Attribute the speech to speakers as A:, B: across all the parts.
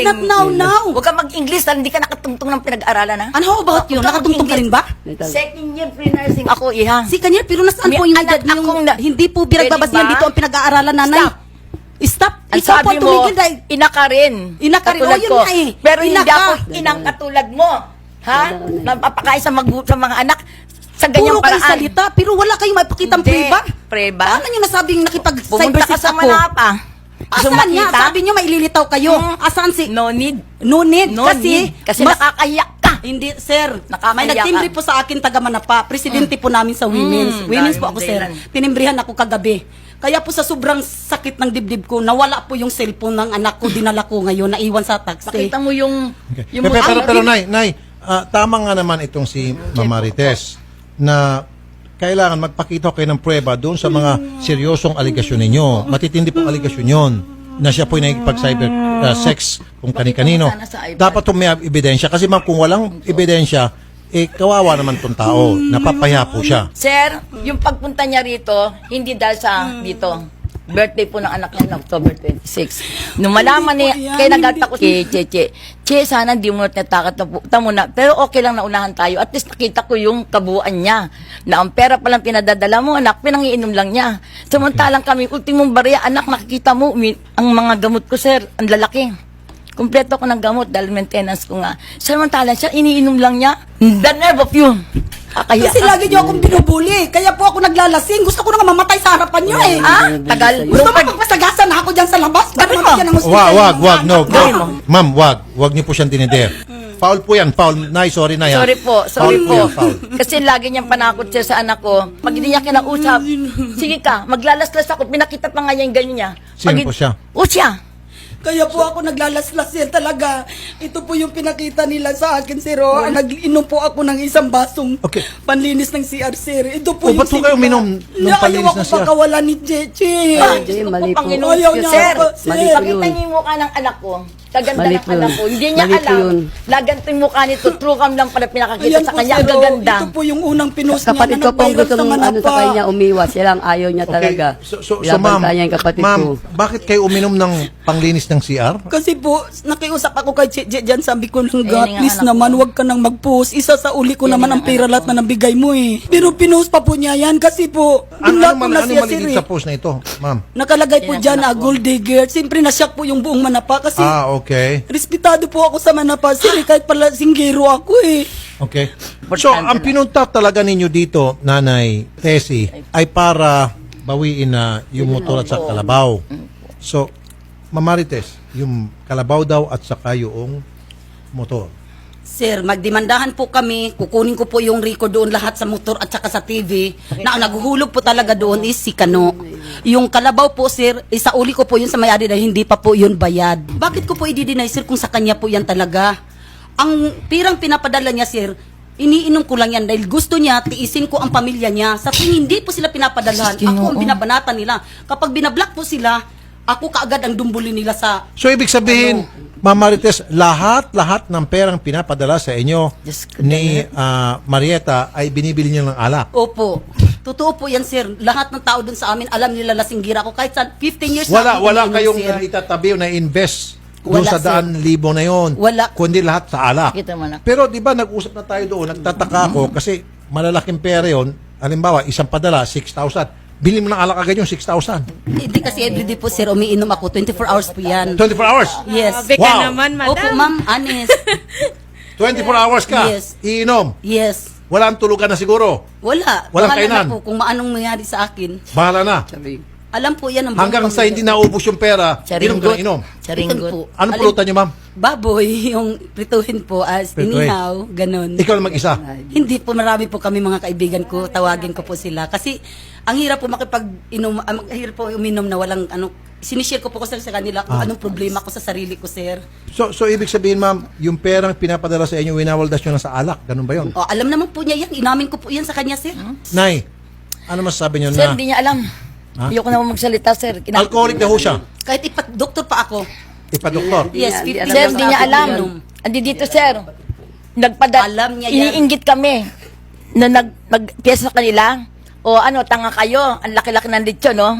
A: not now.
B: Huwag ka mag-English dahil hindi ka nakatungtong ng pinag-aralan, ha?
A: Ano how about yun? Nakatungtong ka rin ba?
B: Second year pre-nursing ako, iha.
A: Si kanya, pero nasaan
B: May
A: po yung
B: anak
A: edad niyo?
B: akong na-
A: Hindi po binagbabasihan
B: Pwede ba?
A: dito ang pinag-aaralan, nanay. Stop.
B: Ang
A: Ikaw po
B: sabi mo,
A: tumigil dahil
B: ina ka rin.
A: Ina ka rin.
B: Katulad
A: Oh, yun
B: ko.
A: nga eh.
B: Pero
A: Ina
B: hindi
A: ka.
B: ako inang katulad mo. Ha? Napapakain sa mga anak sa ganyang
A: puro kayo
B: paraan.
A: salita, pero wala kayong maipakitang
B: Hindi.
A: preba.
B: Preba?
A: Paano nyo nasabing
B: Pumunta
A: nakipag-cyber
B: ka
A: sex
B: sa
A: ako?
B: Manapa. Gusto
A: Asan niya?
B: makita?
A: Sabi nyo maililitaw kayo. Asan si...
B: No need.
A: No need.
B: No need. Kasi
A: mas-
B: nakakayak ka.
A: Hindi, sir.
B: Nakakaya
A: May nagtimbre
B: ka.
A: po sa akin taga Manapa. Presidente po namin sa Women's. Women's po ako, sir.
B: dahilan.
A: Tinimbrihan ako kagabi. Kaya po sa sobrang sakit ng dibdib ko, nawala po yung cellphone ng anak ko, dinala ko ngayon, naiwan sa taxi.
B: Nakita mo yung...
C: Okay.
B: yung
C: Pero Nay, tama nga naman itong si Mama Marites na kailangan magpakita kayo ng prueba doon sa mga seryosong aligasyon ninyo. Matitindi pong aligasyon yon na siya po yung nakikipag-cyber sex kung kani-kanino. Dapat po may ebidensya. Kasi ma'am, kung walang ebidensya, kawawa naman tong tao. Napapahiya po siya.
B: Sir, yung pagpunta niya rito, hindi dahil sa dito. Birthday po ng anak niya, ng October 26. Nung malaman niya, kaya nagalta ko, Che, sana di mo natatakot na puta mo na. Pero okay lang naunahan tayo. At least nakita ko yung kabuuan niya. Na ang pera palang pinadadala mo, anak, pinangiinom lang niya. Samantalang kami, ultimong barya, anak, nakikita mo, ang mga gamot ko, sir, ang lalaki. Kompleto ko ng gamot dahil maintenance ko nga. Samantalang siya, iniinom lang niya. The nerve of you. Kakaya.
A: Kasi lagi niyo akong binubuli. Kaya po ako naglalasing. Gusto ko na nga mamatay sa harapan niyo eh.
B: Ah, tagal.
A: Gusto mo magpasagasan na ako dyan sa labas?
B: Gabi mo.
A: Mabigyan ng hospital.
C: Wag, no.
B: Gawin mo.
C: Ma'am, wag niyo po siyang dinider. Foul po yan, foul. Nay, sorry na yan.
B: Sorry po.
C: Foul po yan, foul.
B: Kasi lagi niyang panakot siya sa anak ko. Pag hindi niya kinausap, sige ka, maglalaslas ako. Pinakita pa nga niya yung ganyan niya.
C: Sino po siya?
B: O siya.
A: Kaya po ako naglalaslas yan talaga. Ito po yung pinakita nila sa akin, sir. Oh. Nag-inom po ako ng isang basong
C: Okay.
A: panlinis ng CR, sir. Ito po
C: ba't po kayo uminom ng panlinis ng
A: Ayaw
C: CR?
A: ako pakawalan ni Cheche.
D: Hindi, mali po.
B: Panginoon,
A: Ayaw niya
B: sir.
A: ako, sir.
D: Mali po
B: Pakita
D: yun.
B: niyo yung mukha ng anak ko. Kaganda
D: Mali
B: ng
D: po
B: anak
D: yun.
B: ko. Hindi niya
D: Mali po
B: alam.
D: yun.
B: Laganto yung mukha nito. True cam lang pala pinakakita
A: Ayan
B: sa
A: po,
B: kanya.
A: sir.
B: Ang
A: Oh.
B: gaganda.
A: Ito po yung unang pinost niya
D: Kapatid
A: na
D: ko pong
A: nag-viral
D: gusto
A: sa
D: mong ano sa
A: Manapa.
D: kanya, umiwas. Siya lang ayaw niya talaga.
C: So
D: Laban
C: ma'am,
D: kanya yung kapatid
C: ma'am,
D: ko.
C: bakit kayo uminom ng panglinis ng CR?
A: Kasi po, nakiusap ako kay Cheche dyan, sabi ko lang,
B: Yan
A: God,
B: yung
A: please
B: anak
A: naman, wag ka nang mag-post. Isa sa uli ko
B: Yan
A: naman
B: yung
A: ang pera
B: anak
A: lahat na nabigay mo eh. Pero pinost pa po niya yan kasi po, binlock ko na
C: Ano
A: siya, sir
C: maligid
A: eh.
C: sa post na ito, ma'am?
A: Nakalagay po
B: Yan ang
A: dyan
B: anak
A: na
B: ko.
A: gold digger. Siyempre nasyak po yung buong Manapa kasi
C: Okay.
A: respetado po ako sa Manapa, sir eh, kahit pala singgero ako eh.
C: Okay. So, ang pinunta talaga ninyo dito, Nanay Tessie, ay para bawiin na yung motor at sa kalabaw. So, Mamarites, yung kalabaw daw at saka yung motor.
A: Sir, magdemandahan po kami. Kukunin ko po yung record doon lahat sa motor at saka sa TV. Na ang naghuhulog po talaga doon is si Kano. Yung kalabaw po, sir, isauli ko po yun sa may-ari dahil hindi pa po yun bayad. Bakit ko po i-deny, sir, kung sa kanya po yan talaga? Ang pirang pinapadala niya, sir, iniinom ko lang yan dahil gusto niya tiisin ko ang pamilya niya. Sa tuwing hindi po sila pinapadalahan, ako ang binabanatan nila. Kapag binablock po sila, ako kaagad ang dumbulin nila sa...
C: So, ibig sabihin, Mamarites, lahat ng perang pinapadala sa inyo
B: Diyos ko,
C: ni Marieta ay binibili niyo ng alak.
A: Opo. Totoo po yan, sir. Lahat ng tao dun sa amin, alam nila lasinggira ko. Kahit sa 15 years
C: Wala
A: ako umiinom,
C: kayong
A: sir.
C: itatabi o na-invest doon
A: Wala,
C: sa
A: sir.
C: 100,000 na yon.
A: Wala.
C: Kundi lahat sa alak.
B: Kita mo na.
C: Pero di ba nag-usap na tayo doon, nagtataka ako kasi malalaking pera yon. Halimbawa, isang padala, 6,000. Bili mo ng alak agad yung 6,000.
A: Hindi kasi everyday po, sir, umiinom ako. 24 hours po yan.
C: 24 hours.
A: Yes.
E: Grabe ka
C: Wow.
E: naman, madam.
A: Opo, ma'am. Honest.
C: 24 hours ka.
A: Yes.
C: Iinom.
A: Yes.
C: Walang tulugan na siguro.
A: Wala.
C: Walang
A: Bahala
C: kainan.
A: na po kung anong nangyari sa akin.
C: Bahala na.
D: Sabi,
A: Alam po yan ang
C: Hanggang sa hindi naubos yung pera, inom ka na inom.
B: Charinggot.
C: Anong pulutan niyo, ma'am?
A: Baboy, yung prituhin po as
C: Prituhin.
A: inihaw, ganun.
C: Ikaw lang mag-isa.
A: Hindi po, marami po kami mga kaibigan ko, tawagin ko po sila. Kasi ang hirap po makipag-inom, ang hirap po uminom na walang ano, sinishare ko po kasi sa kanila kung anong problema ko sa sarili ko, sir.
C: So ibig sabihin, ma'am, yung perang pinapadala sa inyo, winawaldas nyo na sa alak. Ganun ba yun?
A: O, alam naman po niya yan, inamin ko po yan sa kanya, sir.
C: Nay, ano masasabi nyo
B: Sir,
C: na
B: hindi niya alam. Ayoko naman magsalita, sir.
C: alcoholic na ho siya?
A: Kahit doktor pa ako.
C: Ipa-doktor.
A: Yes,
D: Hindi
A: 50
D: alam
B: Sir,
A: years
B: hindi
A: na
B: niya
A: ako
B: alam.
A: uminom.
B: Andi dito, sir.
A: Alam niya yan.
B: Iniinggit kami na nag-piyesa sa kanila. O ano, tanga kayo. Ang laki-laki ng lechon, no?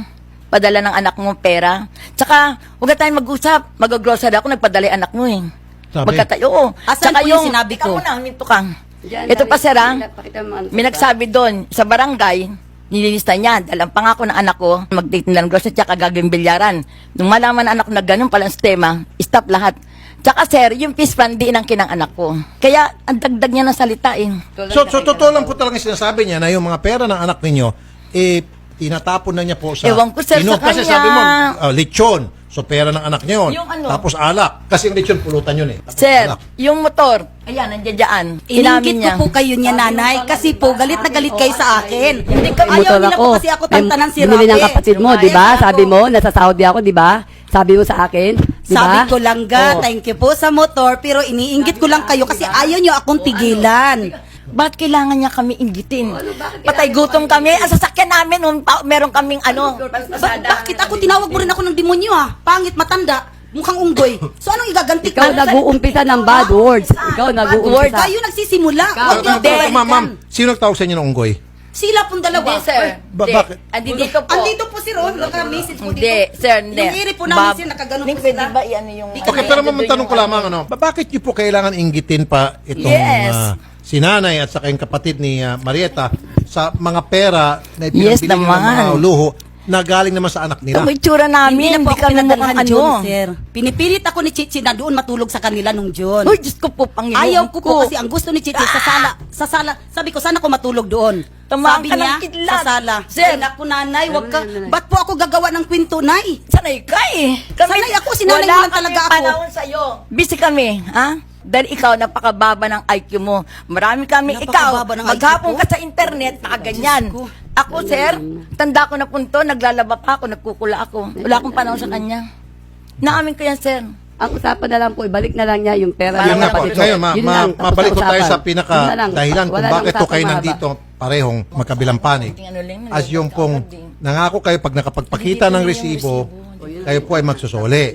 B: padala ng anak mo pera. Tsaka, huwag na tayong mag-usap. Mag-grocery ako, nagpadala yung anak mo eh.
C: Sabi?
B: Oo.
A: Asan
B: Tsaka
A: po yung sinabi ko?
B: Ikaw muna, huminto ka.
D: Diyan,
B: Ito pa, sir, ha?
D: pakita mo ang-
B: May nagsabi doon, sa barangay, nililista niya, dalang pangako ng anak ko, mag-date ng grocery, tsaka gagawin bilyaran. Nung malaman ng anak ko na ganun palang sistema, stop lahat. Tsaka sir, yung peace fund, di inangkin ng anak ko. Kaya, ang dagdag niya ng salita eh.
C: So totoo lang po talaga sinasabi niya na yung mga pera ng anak ninyo, tinatapon na niya po sa
B: Ewan ko, sir, sa
C: Kasi
B: kanya.
C: sabi mo, lechon. So pera ng anak niyo.
B: Yung ano?
C: Tapos alak. Kasi yung lechon, pulutan yun eh. Tapos
B: Sir,
C: alak.
B: yung motor, ayan, nandiyan dyan.
A: Iningit ko po kayo niya, nanay, kasi po galit na galit kayo sa akin.
B: Hindi ka-
A: Ayaw
D: Motor
A: nila
D: ako.
A: po kasi ako tantanan si
D: Binili ng
A: Rafi.
D: kapatid mo, di ba? Sabi mo, nasa Saudi ako, di ba? Sabi mo sa akin, di ba?
A: Sabi ko lang
D: Oh.
A: thank you po sa motor, pero iniinggit ko lang kayo kasi ayaw nyo akong tigilan.
B: Ba't kailangan niya kami inggitin? Patay gutom kami. Ang sasakyan namin, meron kaming
A: Bakit ako tinawag mo rin ako ng demonyo Pangit, matanda, mukhang unggoy. So anong igaganti
D: Ikaw nag-uumpisa ng bad words. Ikaw nag-uumpisa.
A: Kayo nagsisimula. Huwag niyo
B: Hindi.
A: ako
C: Ma'am,
A: balikan.
C: sino nagtawag sa inyo ng unggoy?
A: Sila pong dalawa.
B: Hindi, sir.
C: Ba-
B: Hindi.
C: bakit?
B: Andi dito po.
A: Andito po si Ron, naka-message po dito.
B: Hindi, sir, hindi.
A: Yung iri po namin sir, nakaganon po
B: Pwede
A: sila.
B: ba i-ano yung...
C: Okay, pero ma'am, tanong ko lamang, bakit niyo po kailangan inggitin pa itong
B: Yes.
C: si nanay at saka yung kapatid ni Marieta sa mga pera na
B: Yes
C: ipinabili niyo ng mga
B: naman.
C: luho na galing naman sa anak nila?
B: Ito, may tsura namin.
A: Hindi na po ako
B: kami
A: pinadalhan
B: mukhang
A: John, sir. Pinipilit ako ni Chichi na doon matulog sa kanila nung John.
B: Uy, Diyos ko po, Panginoon
A: Ayaw ko po kasi ang gusto ni Chichi sa sala. Sabi ko, sana ko matulog doon.
B: Tamaan
A: Sabi
B: ka ng
A: niya,
B: kidlat.
A: sa sala.
B: Sir.
A: Ay, naku, nanay, wag ka. Ba't po ako gagawa ng kwento, nay?
B: Sanay ka eh.
A: Sanay ako, sinanay mo lang talaga ako.
B: Wala kami panahon sa'yo. Busy kami, ha? Dahil ikaw, napakababa ng IQ mo. Marami kami,
A: Napakababa ng IQ
B: maghapon
A: ko?
B: ka sa internet, nakaganyan.
A: Diyos ko.
B: Ako, sir, tanda ko na punto, naglalaba pa ako, nagkukula ako. Wala akong panahon sa kanya. Naamin ko yan, sir.
D: Ang usapan na lang po, ibalik na lang niya yung pera.
C: Yun
D: ng
C: nga po.
D: kapatid ko.
C: Ngayon,
D: Yun lang, tapos
C: mabalik ko
D: na
C: tayo
D: usapan.
C: sa
D: Yun na
C: pinaka
D: lang.
C: dahilan kung
D: Wala nang
C: bakit to
D: usapang
C: kayo
D: mahaba.
C: nandito parehong magkabilang panig.
B: Ano,
C: As yung pong nangako kayo pag nakapagpakita ng resibo, kayo po ay magsusuli.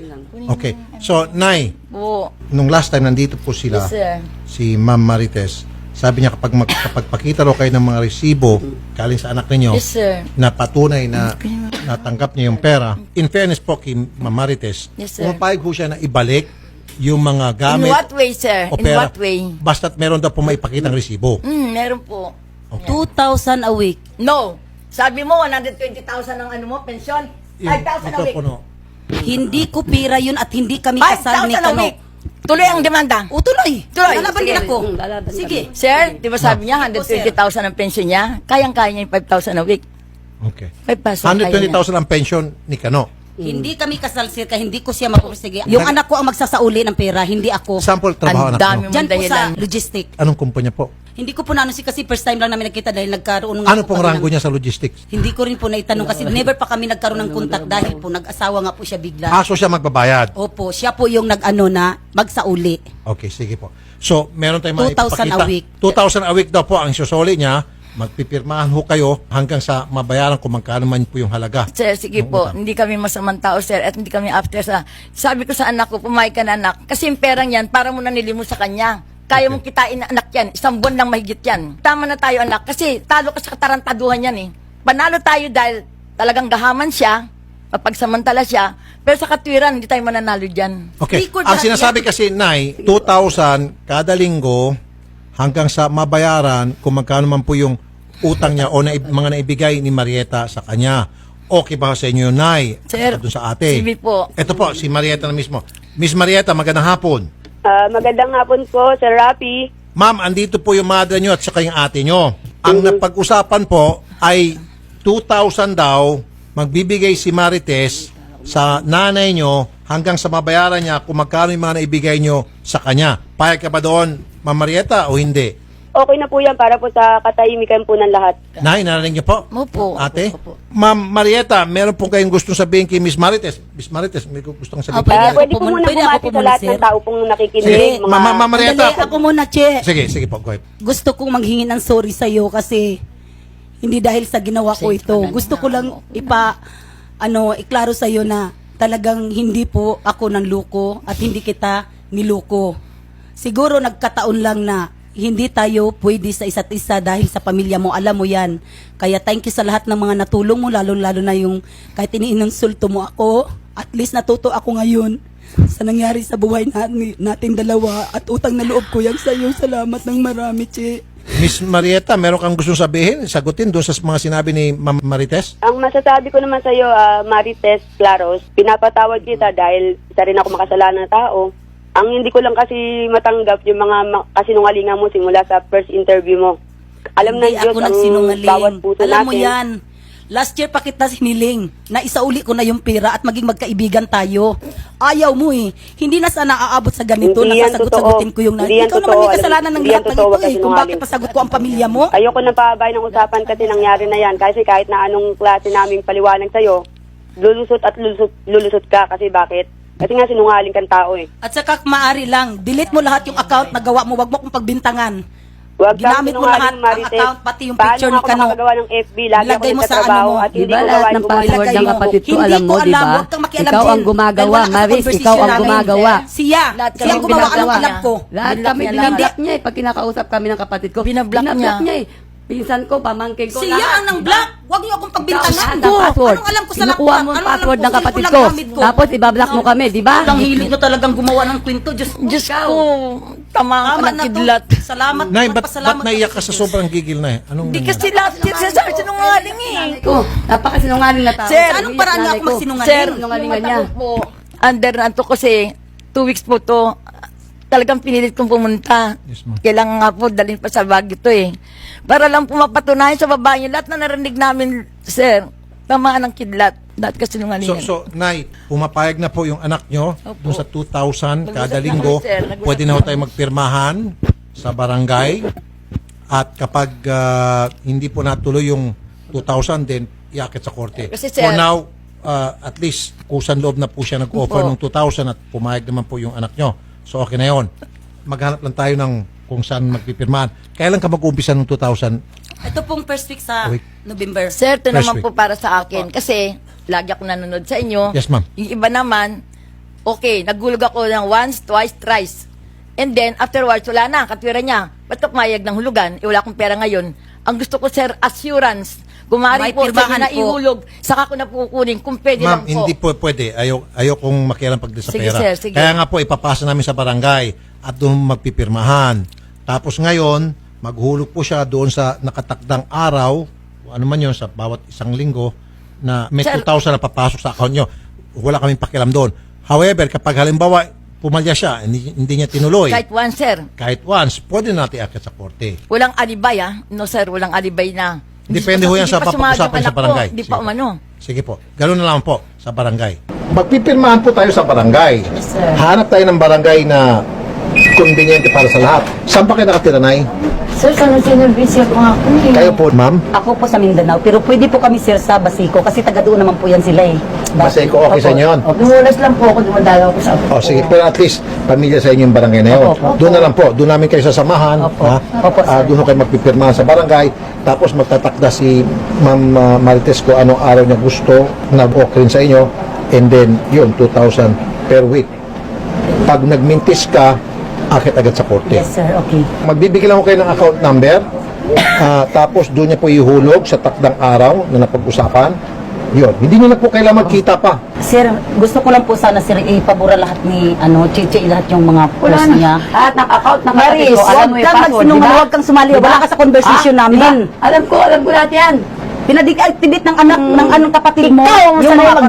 C: Okay. So, Nay,
B: Po.
C: nung last time nandito po sila,
B: Yes, sir.
C: si Ma'am Marites, sabi niya kapag magpapakita raw kayo ng mga resibo galing sa anak ninyo,
B: Yes, sir.
C: na patunay na natanggap niya yung pera. In fairness po kay Ma'am Marites,
B: Yes, sir.
C: pumapayag po siya na ibalik yung mga gamit
B: In what way, sir?
C: o
B: In
C: pera.
B: what way?
C: Basta't meron daw po maipakitang resibo.
B: Meron po.
A: 2,000 a week.
B: No. Sabi mo, 120,000 ang ano mo, pension. 5,000 a week.
C: Mikropono.
A: Hindi ko pira yun at hindi kami kasal
B: 5,000
A: ni
B: a
A: Kano.
B: week. Tuloy ang demanda.
A: O tuloy.
B: Tuloy.
A: Lalaban
B: Sige.
A: din ako.
D: Lalaban
A: Sige.
B: Sir, di ba sabi niya, 120,000 ang pension niya? Kayang-kaya niya yung 5,000 a week.
C: Okay.
B: 5,000 kaya niya.
C: 120,000 ang pension ni Kano.
A: Hindi kami kasal sir kaya hindi ko siya mapursige. Yung anak ko ang magsasauli ng pera, hindi ako.
C: Sample trabaho
B: Ang
C: anak
B: dami
C: mo.
B: mo.
A: Diyan po sa
B: dahilan.
A: logistic.
C: Anong kumpanya po?
A: Hindi ko po naano si kasi first time lang namin nakita dahil nagkaroon ng
C: Ano pong rango niya sa logistics?
A: Hindi ko rin po naitanong kasi never pa kami nagkaroon ng contact dahil po nag-asawa nga po siya bigla.
C: Aso siya magbabayad.
A: Opo, siya po yung nag-ano na magsauli.
C: Okay, sige po. So, meron tayong mga
A: 2,000
C: ipapakita.
A: a week.
C: 2,000 a week daw po ang isusuli niya. Magpipirmahan ho kayo hanggang sa mabayaran kung magkano man po yung halaga.
B: Sir, sige po, hindi kami masamang tao, sir, at hindi kami after sa... Sabi ko sa anak ko, pumayag ka na anak, kasi yung perang yan, para mo na nilimos sa kanya. Kaya mong kitain na anak yan, 1 buwan lang mahigit yan. Tama na tayo anak, kasi talo ka sa katarantaduhan yan eh. Panalo tayo dahil talagang gahaman siya, mapagsamantala siya, pero sa katwiran, hindi tayo mananalo dyan.
C: Okay.
A: Record
C: Ang
A: lahat
C: sinasabi kasi, Nay, 2,000 kada linggo hanggang sa mabayaran kung magkano man po yung utang niya o mga naibigay ni Marieta sa kanya. Okay ba sa inyo, Nay?
B: Sir,
C: At doon sa ate.
B: sige po.
C: Ito po, si Marieta na mismo. Miss Marieta, magandang hapon.
E: Magandang hapon po, Sir Rafi.
C: Ma'am, andito po yung mother nyo at saka yung ate nyo. Ang napag-usapan po ay 2,000 daw magbibigay si Marites sa nanay nyo hanggang sa mabayaran niya kung magkano yung mga naibigay nyo sa kanya. Payag ka ba doon, Ma'am Marieta, o hindi?
E: Okay na po yan para po sa katahimikan po ng lahat.
C: Nay, narinig niyo po?
B: Opo.
C: Ate? Ma'am Marieta, meron po kayong gustong sabihin kay Miss Marites. Miss Marites, may gustong sabihin.
A: Pwede ako
E: Pwede
A: po
E: po
A: muna-
E: muna
A: pwede ako
E: bumati
A: po
E: sa
A: muna,
E: lahat
A: sir.
E: ng tao pong nakikinig.
A: Sige,
C: Ma'am Marieta.
A: Sandali, ako muna, Che.
C: Sige po, go ahead.
A: Gusto kong manghingi ng sorry sa iyo kasi hindi dahil sa ginawa ko ito. Gusto ko lang iklaro sa iyo na talagang hindi po ako ng luko at hindi kita niluko. Siguro nagkataon lang na hindi tayo pwede sa isa't isa dahil sa pamilya mo, alam mo yan. Kaya thank you sa lahat ng mga natulong mo, lalo-lalo na yung kahit iniinsulto mo ako, at least natuto ako ngayon sa nangyari sa buhay natin dalawa at utang na loob ko yan sa iyo. Salamat ng marami, Che.
C: Miss Marieta, meron kang gustong sabihin, sagutin doon sa mga sinabi ni Ma'am Marites?
E: Ang masasabi ko naman sa iyo, Marites Claros, pinapatawad kita dahil isa rin ako makasalanan na tao. Ang hindi ko lang kasi matanggap yung mga kasinungalingan mo simula sa first interview mo. Alam na
A: Hindi
E: Diyos
A: ako
E: ang
A: nagsinungaling.
E: bawat puso
A: Alam mo
E: natin.
A: yan. Last year pa kita siniling na isauli ko na yung pera at maging magkaibigan tayo. Ayaw mo eh. Hindi na sana aabot sa ganito
E: Hindi
A: na
E: yan
A: sasagot-sagutin ko yung
E: Hindi yan
A: Ikaw naman
E: totoo.
A: may kasalanan ng
E: Hindi yan
A: lahat ng
E: totoo,
A: ito
E: wag ka
A: eh. Kung bakit
E: sinungaling.
A: pasagot ko ang pamilya mo.
E: Ayoko na paabay ng usapan kasi nangyari na yan. Kasi kahit na anong klase naming paliwanag sa'yo, lulusot at lulusot ka. Kasi bakit? Kasi nga sinungaling kang tao eh.
A: At saka maaari lang, delete mo lahat yung account na gawa mo. Wag mo kong pagbintangan.
E: Huwag kang
A: Ginamit mo lahat
E: sinungaling,
A: ang
E: Marites.
A: account, pati yung
E: Paano
A: picture
E: nga
A: ni
E: ako
A: Kano?
E: makagawa ng FB? Lagi ako
A: Ilagay mo sa
E: nagtatrabaho
A: ano mo.
E: at
D: Di
E: hindi
D: ba
E: ko
D: lahat
E: gawain
D: ng
E: kung
D: password
A: Ilagay
D: ng
A: mo.
D: kapatid ko,
A: Hindi
D: alam
A: ko
D: mo, di
A: alam,
D: ba?
A: huwag kang makialam,
D: Ikaw ang
A: Jen.
D: gumagawa,
A: Dahil wala sa
D: Maris,
A: conversation
D: ikaw ang
A: namin.
D: gumagawa.
A: Siya.
B: Lahat
A: Siya ang
B: kami
A: gumawa. Alam
B: ginagawa
A: alam
B: niya.
A: ko.
D: Lahat
B: Binlock
D: kami
B: niya lahat.
D: binablock niya eh. Pag kinakausap kami ng kapatid ko,
B: Binablock niya.
D: Pinsan ko, pamangkin ko.
A: Siya
D: lahat.
A: ang nang block. Huwag niyo akong pagbintangan.
D: Ikaw, lahat ng password.
A: Anong alam ko sa
D: Kinukuha
A: laptop?
D: mo ang
A: Anong alam
D: password
A: ko?
D: ng
A: Hindi
D: kapatid
A: lang
D: ko.
A: gamit ko.
D: Tapos ibablock mo kami, di ba?
A: Ang hilig mo talagang gumawa ng kwento. Diyos
B: Diyos
D: Ikaw.
B: ko, tama ka
A: Tama
B: ng
A: na to.
B: kidlat.
A: Salamat.
C: Nay, ba't
A: magpasalamat
C: naiyak ka
A: ako
C: sa
A: Diyos.
C: sobrang gigil na Anong
B: Hindi
C: nangyari?
B: kasi last year sa sinungaling eh.
D: Ko, napakasinungaling na tao.
B: Sir,
A: Sa anong paraan niya ako magsinungaling?
B: Sir,
D: Sinungalingan
B: yung
D: niya.
B: mata ko po, under na to kasi 2 weeks po to, talagang pinilit kong pumunta.
C: Yes, ma'am.
B: Kailangan nga po dalhin pa sa Baguio to eh. Para lang po mapatunayan sa babae niya, lahat na narinig namin, sir, tamaan ng kidlat. Lahat kasi nungalingan.
C: So, Nay, pumapayag na po yung anak nyo
B: Opo.
C: dun sa 2,000 kada
B: Nag-usap na
C: linggo.
B: kami, sir. Nag-usap
C: Pwede na ho tayo magpirmahan sa barangay. At kapag hindi po natuloy yung 2,000, then iakit sa korte.
B: Kasi, sir-
C: For now, at least kusan loob na po siya nag-offer
B: Opo.
C: ng 2,000 at pumayag naman po yung anak nyo. So, okay na yon. Maghanap lang tayo ng kung saan magpipirmahan. Kailan ka mag-umpisa ng 2,000?
A: Ito pong first week sa
C: Week.
A: November.
B: Sir, ito
C: Fresh
B: naman
C: week.
B: po para sa akin. Kasi, lagi ako nanonood sa inyo.
C: Yes, ma'am.
B: Yung iba naman, okay, nagulog ako ng once, twice, thrice. And then, afterwards, wala na, katwira niya. Ba't ako mayag ng hulugan? Wala akong pera ngayon. Ang gusto ko, sir, assurance. Gumari
A: May
B: po, sabi
A: pirmahan
B: na
A: po.
B: ihulog, saka ko na pukunin, kung pwede
C: Ma'am,
B: lang po.
C: hindi po pwede. Ayaw kong makialam pag sa
B: Sige,
C: pera.
B: sir, sige.
C: Kaya nga po, ipapasa namin sa barangay at doon magpipirmahan. Tapos ngayon, maghulog po siya doon sa nakatakdang araw, kung ano man yun, sa bawat isang linggo, na may
B: Sir-
C: 2,000 na papasok sa account nyo. Wala kaming pakialam doon. However, kapag halimbawa, pumalya siya, hindi niya tinuloy,
B: Kahit one, sir.
C: kahit once, pwede natin akit sa korte.
B: Walang alibay, No, sir, walang alibay na.
C: Depende ho yan sa papag-usapan sa barangay.
B: Hindi
C: Sige
B: pa
C: po.
B: umano.
C: Sige po. Ganun na lang po sa barangay. Magpipirmahan po tayo sa barangay. Hanap tayo ng barangay na convenient para sa lahat. Saan pa kayo nakatira, Nay?
F: Sir, sana sinervisya ko nga po eh.
C: Kayo po, ma'am?
A: Ako po sa Mindanao, pero pwede po kami sir sa Basico kasi taga doon naman po yan sila eh.
C: Basico, okay sa inyo yun?
F: Dumulas lang po ako, dumadalaw ko sa
C: O sige, pero at least pamilya sa inyo yung barangay na yun.
A: Opo.
C: Doon na lang po, doon namin kayo sasamahan.
A: Opo.
C: Ha?
A: Opo, sir.
C: Doon ho kayo magpipirmahan sa barangay. Tapos magtatakda si Ma'am Marites ko anong araw niya gusto na okay rin sa inyo. And then, yun, 2,000 per week. Pag nagmintis ka, akit agad sa korte.
A: Yes sir, okay.
C: Magbibigay lang ko kayo ng account number. Tapos doon niya po ihulog sa takdang araw na napag-usapan. Yun. Hindi niyo na po kailangan magkita pa.
A: Sir, gusto ko lang po sana sir ipabura lahat ni Chichi, lahat yung mga post niya.
D: Lahat ng account ng kapatid
A: Maris,
D: ko, alam
A: huwag
D: mo yung
A: kang
D: password,
A: magsinungaling,
D: di ba?
A: huwag kang sumali, wala ka sa conversation
D: Ah,
A: namin.
D: di ba? Alam ko lahat yan.
A: Pinadig-activate ng anak ng anong kapatid mo.
F: Ikaw,
A: yung
F: sanay
A: mga